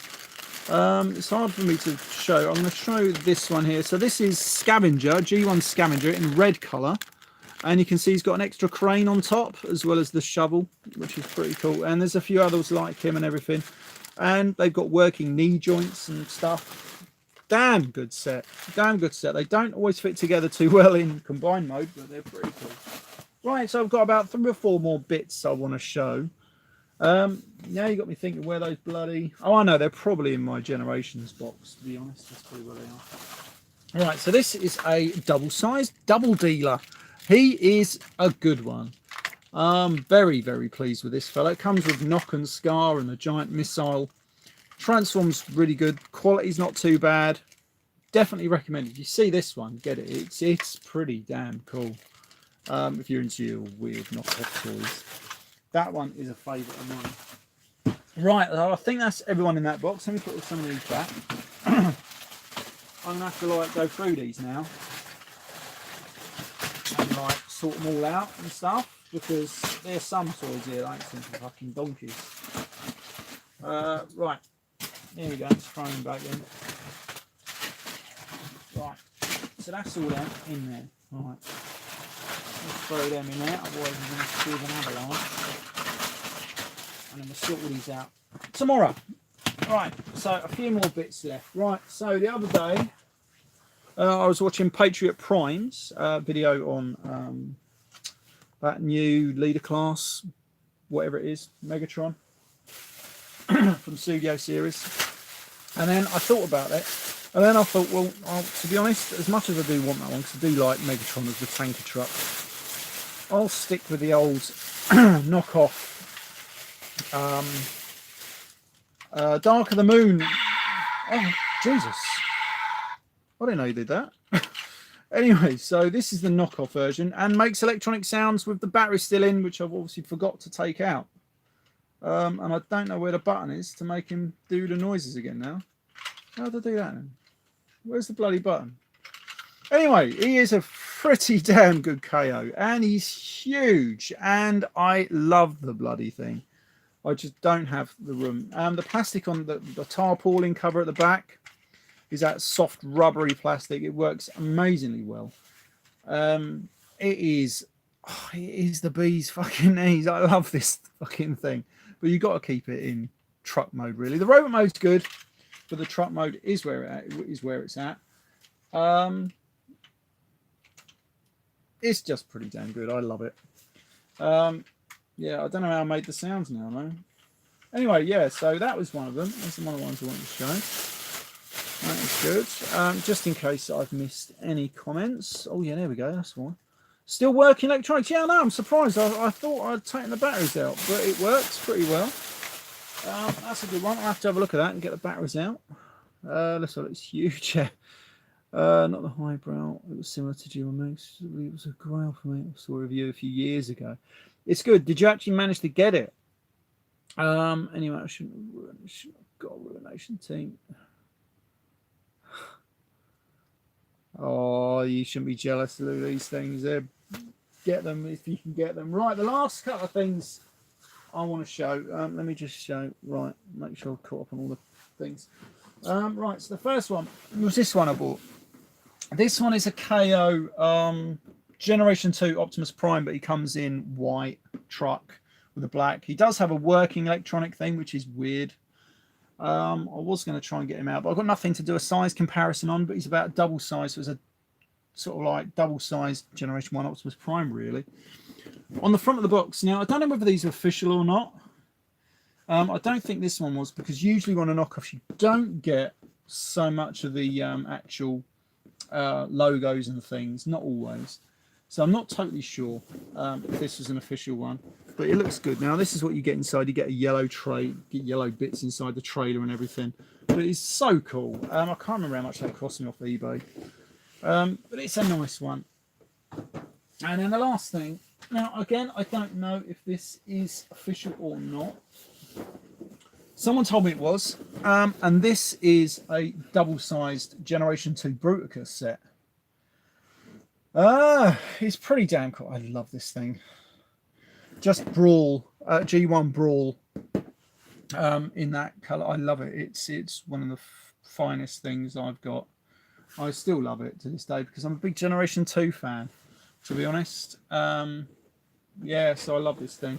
It's hard for me to show. I'm going to show this one here. So this is Scavenger, G1 Scavenger in red colour. And you can see he's got an extra crane on top as well as the shovel, which is pretty cool. And there's a few others like him and everything. And they've got working knee joints and stuff. Damn good set. Damn good set. They don't always fit together too well in combined mode, but they're pretty cool. Right, so I've got about 3 or 4 more bits I want to show. Now you got me thinking where those bloody... Oh, I know, they're probably in my Generations box, to be honest. That's probably where they are. Right, so this is a double-sized double dealer. He is a good one. Very pleased with this fella. It comes with Knock and Scar and the giant missile. Transforms really good. Quality's not too bad. Definitely recommend it. If you see this one, get it. It's pretty damn cool. If you're into your weird knockoff toys. That one is a favourite of mine. Right, I think that's everyone in that box. Let me put some of these back. I'm going to have to like go through these now and like sort them all out and stuff, because there's some toys here that ain't simple fucking donkeys. Right, here we go, let's throw them back in. Right, so that's all them in there. Right, let's throw them in there, otherwise we're going to see an avalanche. And then we'll sort all these out tomorrow. Right, so a few more bits left. Right, so the other day I was watching Patriot Prime's video on that new leader class, whatever it is, Megatron from Studio Series. And then I thought about it, and then I thought, well, to be honest, as much as I do want that one, because I do like Megatron as the tanker truck, I'll stick with the old knockoff Dark of the Moon. Oh, Jesus. I didn't know you did that. Anyway, so this is the knockoff version and makes electronic sounds with the battery still in, which I've obviously forgot to take out. And I don't know where the button is to make him do the noises again now. How do I do that then? Where's the bloody button? Anyway, he is a pretty damn good KO, and he's huge, and I love the bloody thing. I just don't have the room. The plastic on the tarpaulin cover at the back is that soft rubbery plastic. It works amazingly well. It is the bee's fucking knees. I love this fucking thing, but you got to keep it in truck mode really. The robot mode's good, but the truck mode is where it's at. It's just pretty damn good. I love it. Yeah, I don't know how I made the sounds now, though. Anyway, yeah, so that was one of them. That's one of the ones I wanted to show. That is good. Just in case I've missed any comments. Oh, yeah, there we go. That's one. Still working electronics. Yeah, no, I'm surprised. I thought I'd taken the batteries out, but it works pretty well. That's a good one. I'll have to have a look at that and get the batteries out. Let's look. It's huge. Not the highbrow. It was similar to GMX. It was a grail for me. I saw a review a few years ago. It's good. Did you actually manage to get it? Anyway, I shouldn't have got a Ruination team. Oh, you shouldn't be jealous of these things. Get them if you can get them. Right, the last couple of things I want to show. Let me just show. Right, make sure I've caught up on all the things. Right, so the first one was this one I bought. This one is a KO Generation 2 Optimus Prime, but he comes in white truck with a black. He does have a working electronic thing, which is weird. I was going to try and get him out, but I've got nothing to do a size comparison on, but he's about double size, so it's a sort of like double sized Generation 1 Optimus Prime, really. On the front of the box, now, I don't know whether these are official or not. I don't think this one was, because usually on a knockoff, you don't get so much of the actual logos and things, not always. So I'm not totally sure if this was an official one, but it looks good. Now, this is what you get inside. You get a yellow tray, get yellow bits inside the trailer and everything. But it's so cool. I can't remember how much that cost me off eBay. But it's a nice one. And then the last thing. Now, again, I don't know if this is official or not. Someone told me it was. And this is a double-sized Generation 2 Bruticus set. It's pretty damn cool. I love this thing. Just Brawl, G1 Brawl in that colour. I love it. It's one of the finest things I've got. I still love it to this day because I'm a big Generation 2 fan, to be honest. Yeah, so I love this thing.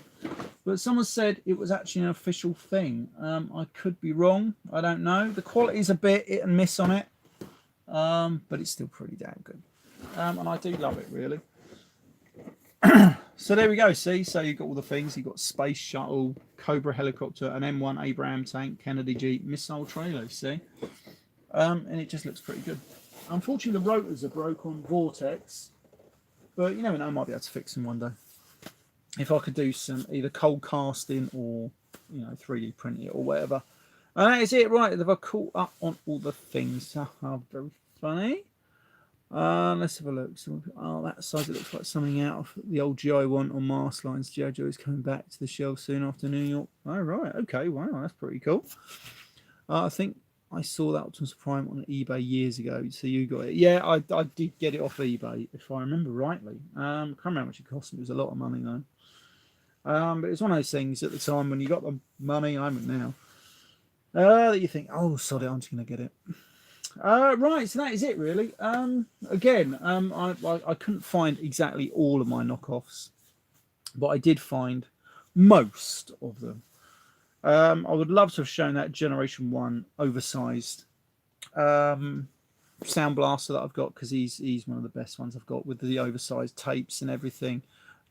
But someone said it was actually an official thing. I could be wrong. I don't know. The quality's a bit hit and miss on it. But it's still pretty damn good. And I do love it, really. So there we go. See, so you've got all the things. You've got Space Shuttle, Cobra helicopter, an M1 Abraham tank, Kennedy Jeep, missile trailer. See, and it just looks pretty good. Unfortunately, the rotors are broke on Vortex, but you never know. I might be able to fix them one day if I could do some either cold casting or 3D printing it or whatever. And that is it. Right, they've caught up on all the things. Very funny. Let's have a look. So, oh, that size, it looks like something out of the old GI1 on Mast Lines. JoJo is coming back to the shelf soon after New York. Oh, right. Okay. Wow. That's pretty cool. I think I saw that Optimus Prime on eBay years ago. So you got it. Yeah, I did get it off eBay, if I remember rightly. I can't remember how much it cost me. It was a lot of money, though. But it's one of those things at the time when you got the money, I haven't now, that you think, oh, sod it, I'm just going to get it. Right, so that is it, really. Again, I couldn't find exactly all of my knockoffs, but I did find most of them. I would love to have shown that Generation 1 oversized Sound Blaster that I've got, because he's one of the best ones I've got with the oversized tapes and everything.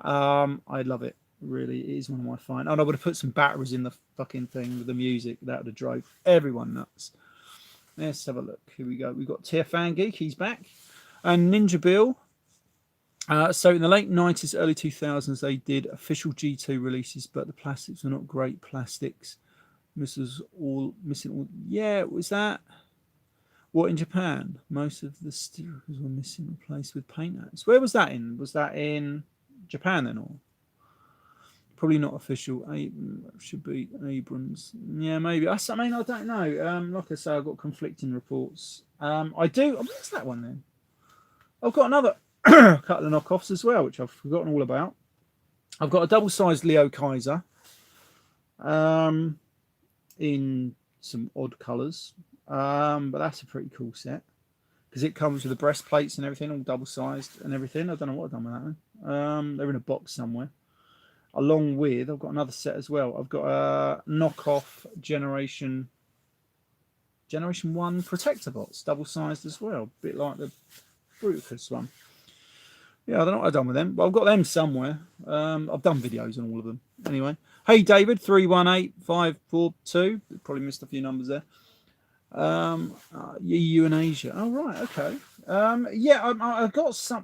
I love it. Really, it is one of my fine. And I would have put some batteries in the fucking thing with the music. That would have drove everyone nuts. Let's have a look. Here we go. We've got Tier Fan Geek. He's back. And Ninja Bill. So in the late 90s, early 2000s, they did official G2 releases, but the plastics were not great plastics. Missing all. Yeah, was that? What, in Japan? Most of the stickers were missing, replaced with paint apps. Where was that in? Was that in Japan then, or? Probably not official. Should be Abrams. Yeah, maybe. I mean, I don't know. Like I say, I've got conflicting reports. I do. What's that one then? I've got another couple of knockoffs as well, which I've forgotten all about. I've got a double-sized Leo Kaiser in some odd colours. But that's a pretty cool set, because it comes with the breastplates and everything, all double-sized and everything. I don't know what I've done with that one. They're in a box somewhere. Along with, I've got another set as well. I've got a knockoff Generation 1 Protector Bots, double-sized as well. A bit like the Bruticus one. Yeah, I don't know what I've done with them, but I've got them somewhere. I've done videos on all of them. Anyway. Hey, David, 318542. Probably missed a few numbers there. EU and Asia. Oh, right, okay. Yeah, I got some.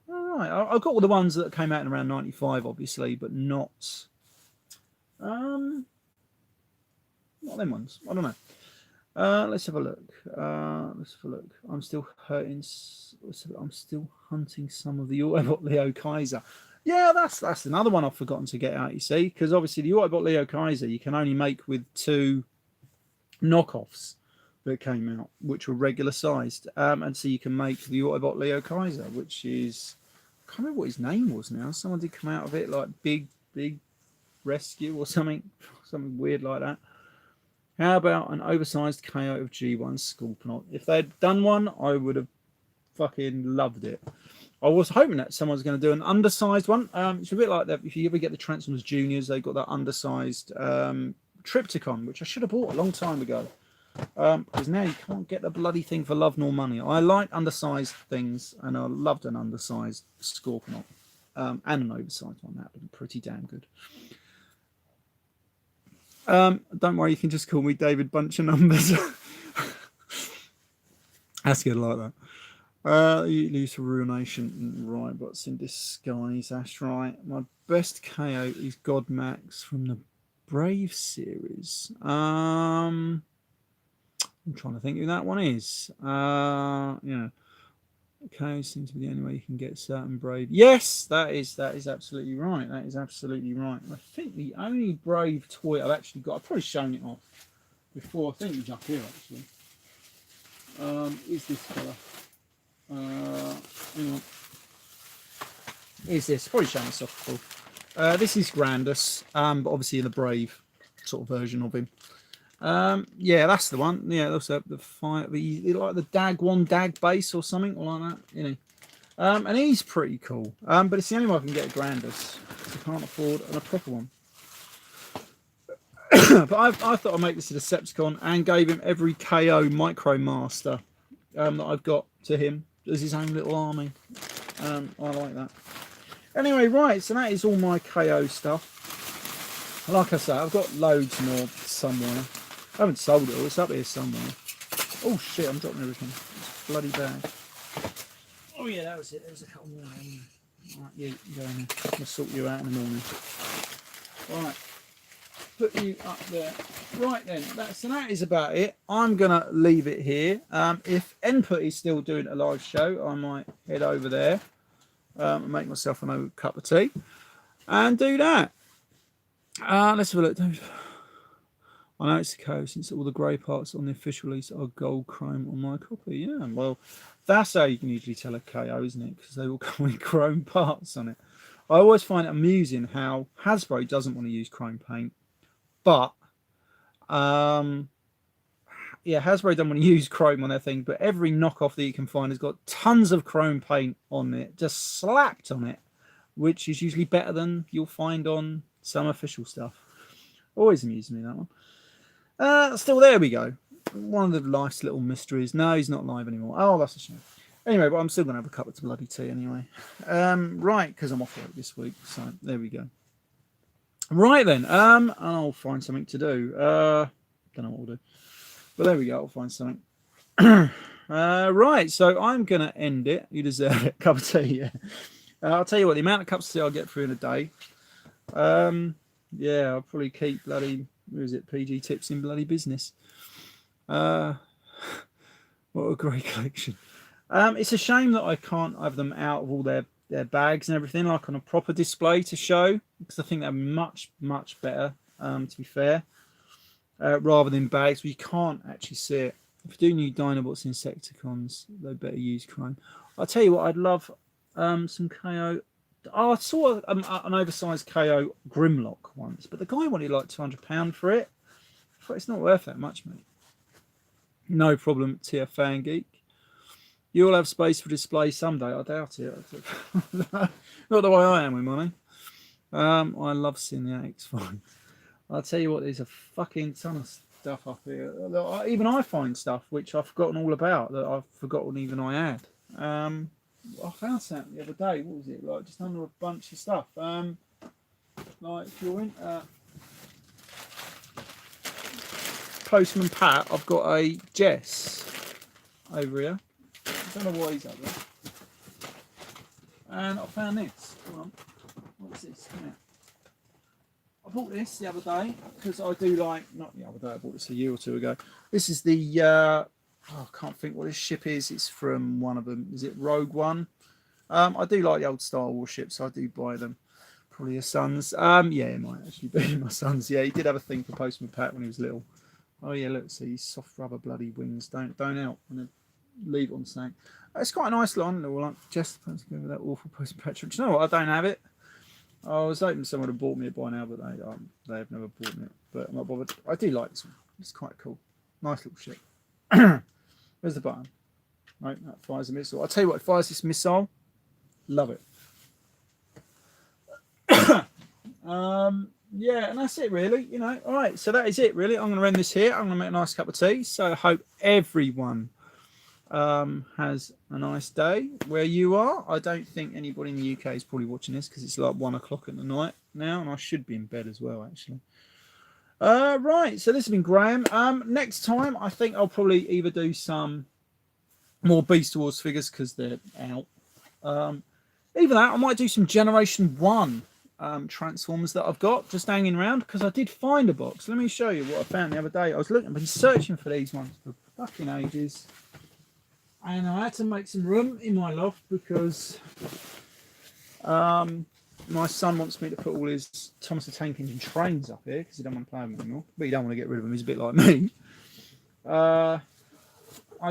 All right, I've got all the ones that came out in around 95, obviously, but not them ones. I don't know. Let's have a look. I'm still hurting. I'm still hunting some of the Autobot Leo Kaiser. Yeah, that's another one I've forgotten to get out. You see, because obviously the Autobot Leo Kaiser you can only make with 2 knockoffs that came out, which were regular sized, and so you can make the Autobot Leo Kaiser, which is, I can't remember what his name was now. Someone did come out of it like Big Rescue or something weird like that. How about an oversized KO of G1 Scorponok? If they'd done one, I would have fucking loved it. I was hoping that someone's going to do an undersized one. It's a bit like that. If you ever get the Transformers Juniors, they got that undersized Triptychon, which I should have bought a long time ago. Because now you can't get the bloody thing for love nor money. I like undersized things, and I loved an undersized Scorponok, and an oversized one. That would be pretty damn good. Don't worry, you can just call me David Bunch of Numbers. That's good, I like that. You lose for Ruination, Robots in Disguise. That's right. My best KO is Godmax from the Brave series. I'm trying to think who that one is. Yeah. Okay, seems to be the only way you can get certain Brave. Yes, that is absolutely right. That is absolutely right. I think the only Brave toy I've actually got, I've probably shown it off before. I think it's up here actually. Is this fella? Hang on. Is this? Probably shown this off before. This is Grandus, but obviously the Brave sort of version of him. Yeah, that's the one. Yeah, that's the fire. Like the Dag base or something like that, you know. And he's pretty cool. But it's the only one I can get a Grandus. I can't afford a proper one. But I thought I'd make this a Decepticon and gave him every KO Micro Master that I've got to him as his own little army. I like that. Anyway, right, so that is all my KO stuff. Like I say, I've got loads more somewhere. I haven't sold it all, it's up here somewhere. Oh shit, I'm dropping everything. It's a bloody bag. Oh yeah, that was it. There was a couple more. Alright, you go in there. I'll sort you out in the morning. Alright, put you up there. Right then, that is about it. I'm gonna leave it here. If Input is still doing a live show, I might head over there and make myself a cup of tea and do that. Let's have a look. I know it's the case since all the grey parts on the official release are gold chrome on my copy. Yeah, well, that's how you can usually tell a KO, isn't it? Because they all come with chrome parts on it. I always find it amusing how Hasbro doesn't want to use chrome paint, but yeah, Hasbro don't want to use chrome on their thing, but every knockoff that you can find has got tons of chrome paint on it, just slapped on it, which is usually better than you'll find on some official stuff. Always amuses me, that one. Still, there we go. One of the life's little mysteries. No, he's not live anymore. Oh, that's a shame. Anyway, but I'm still going to have a cup of bloody tea anyway. Right, because I'm off work this week. So, there we go. Right then, I'll find something to do. Don't know what I'll do. But there we go, I'll find something. Right, so I'm going to end it. You deserve it. Cup of tea, yeah. I'll tell you what, the amount of cups of tea I'll get through in a day. Yeah, I'll probably keep bloody... Where is it? PG Tips in Bloody Business. What a great collection. It's a shame that I can't have them out of all their bags and everything, like on a proper display to show, because I think they're much, much better, to be fair, rather than bags where you can't actually see it. If you do new Dinobots, Insecticons, they better use chrome. I'll tell you what, I'd love some KO. I saw an oversized KO Grimlock once, but the guy wanted like £200 for it. I thought it's not worth that much, mate. No problem, TF Fan Geek. You'll have space for display someday. I doubt it. Not the way I am with money. I love seeing the X-Files. I'll tell you what, there's a fucking ton of stuff up here. Even I find stuff which I've forgotten all about, that I've forgotten even I had. I found something the other day. What was it? Like just under a bunch of stuff. Like if you're in Postman Pat, I've got a Jess over here. I don't know why he's up there. And I found this. Hold on. What's this? Come here. I bought this the other day because I do like, not the other day, I bought this a year or two ago. This is the I can't think what this ship is. It's from one of them. Is it Rogue One? I do like the old Star Wars ships, so I do buy them. Probably your son's. Yeah, it might actually be my son's. Yeah, he did have a thing for Postman Pat when he was little. Oh yeah, look, see these soft rubber bloody wings. Don't help. I'm gonna leave it on snake. It's quite a nice little like just with that awful Postman Pat. Do you know what? I don't have it. I was hoping someone had bought me it by now, but they have never bought me it. But I'm not bothered. I do like this one. It's quite cool. Nice little ship. Where's the button? Right, that fires a missile. I'll tell you what, it fires this missile. Love it. Yeah, and that's it really, you know. All right, so that is it really. I'm going to end this here. I'm going to make a nice cup of tea. So I hope everyone has a nice day where you are. I don't think anybody in the UK is probably watching this because it's like 1 o'clock at the night now, and I should be in bed as well, actually. Right, so this has been Graham. Next time, I think I'll probably either do some more Beast Wars figures because they're out. Either that, I might do some Generation 1 Transformers that I've got just hanging around because I did find a box. Let me show you what I found the other day. I was looking, I've been searching for these ones for fucking ages. And I had to make some room in my loft because my son wants me to put all his Thomas the Tank Engine trains up here because he don't want to play with them anymore. But he don't want to get rid of them. He's a bit like me. I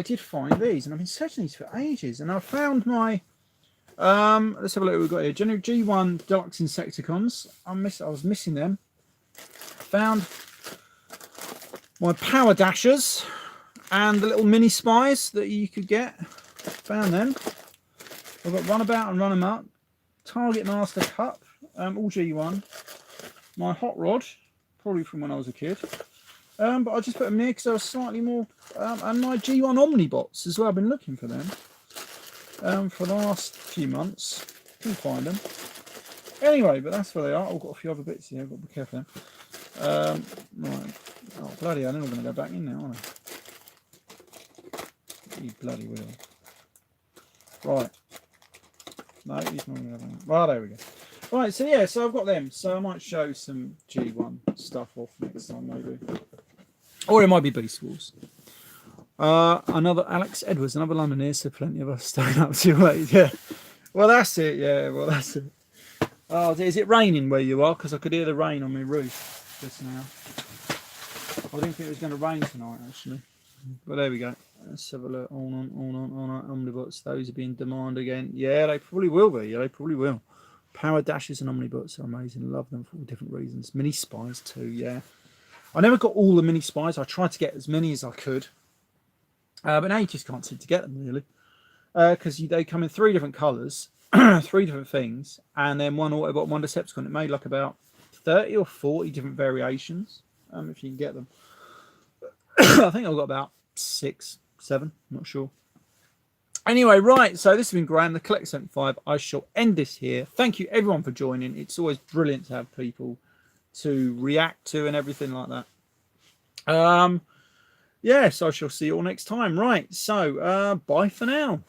did find these, and I've been searching these for ages. And I found my let's have a look what we've got here. G1 Deluxe Insecticons. I was missing them. Found my Power Dashers and the little mini spies that you could get. Found them. I've got Runabout and Run 'em Up. Target Master Cup, all G1. My Hot Rod, probably from when I was a kid. But I just put them near because they were slightly more. And my G1 Omnibots as well. I've been looking for them for the last few months. Couldn't find them. Anyway, but that's where they are. I've got a few other bits here. I've got to be careful. Right. Oh, bloody hell. They're not going to go back in now, are they? You bloody will. Right. No, he's not going to have. Well, there we go. Right, so yeah, so I've got them. So I might show some G1 stuff off next time, maybe. Or it might be Beast Wars. Another Alex Edwards, another London so plenty of us staying up too late. Yeah. Well, that's it. Yeah. Well, that's it. Oh, is it raining where you are? Because I could hear the rain on my roof just now. I didn't think it was going to rain tonight, actually. But there we go. Let's have a look. On. Omnibots. Those are being demanded again. Yeah, they probably will be. Yeah, they probably will. Power dashes and Omnibots are amazing. Love them for all different reasons. Mini spies too. Yeah. I never got all the mini spies. I tried to get as many as I could. But now you just can't seem to get them, really. Because they come in 3 different colours, 3 different things, and then one Autobot, one Decepticon. It made like about 30 or 40 different variations, if you can get them. I think I've got about 6, 7, I'm not sure. Anyway, right, so this has been grand, the Collect 75. I shall end this here. Thank you, everyone, for joining. It's always brilliant to have people to react to and everything like that. Yes, I shall see you all next time. Right, so bye for now.